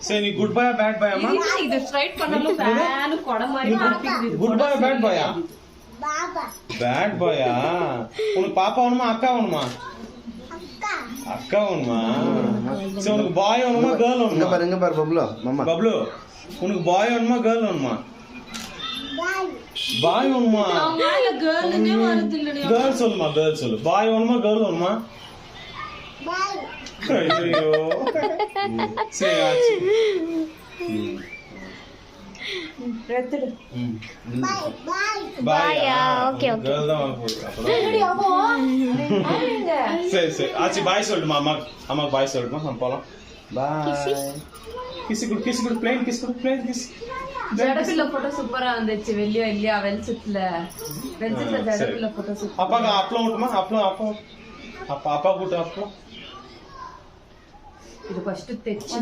சரி நீ குட் பாயா பேட் பாயா அம்மா இது ஸ்ட்ரைட் பண்ணாலும் ஃபேன் கொட மாதிரி குத்திக்குது குட் பாயா பேட் பாயா பேட் பாயா உனக்கு பாப்பா வேணுமா அக்கா வேணுமா அக்கா வேணுமா சரி உனக்கு பாய் வேணுமா கேர்ள் வேணுமா இங்க பாரு பப்ளு மாமா பப்ளு உனக்கு பாய் வேணுமா கேர்ள் வேணுமா பாய் வேணுமா அவனால கேர்ள்னே வருது இல்லடி கேர்ள் சொல்லுமா கேர்ள் சொல்லு பாய் வேணுமா கேர்ள் வேணுமா ஐயோ சரி ஆச்சு ரெத்துடு பாயா ஓகே ஓகே கேர்ள் தான் வாங்க போறேன் சரி சரி ஆச்சு பாய் சொல்லுமா அம்மாக்கு பாய் சொல்லுமா நம்ம போலாம் bye kiss good plane kiss ஜடபில்ல போட்டோ சூப்பரா வந்துச்சு இல்லையா வெளிச்சத்துல ஜடபில்ல போட்டோ சூப்பர் அப்பாக்கு அப்பளம் விட்டுமா அப்பளம் அப்பா கூட்டு அப்பளம் இது ஃபர்ஸ்ட் தெச்சு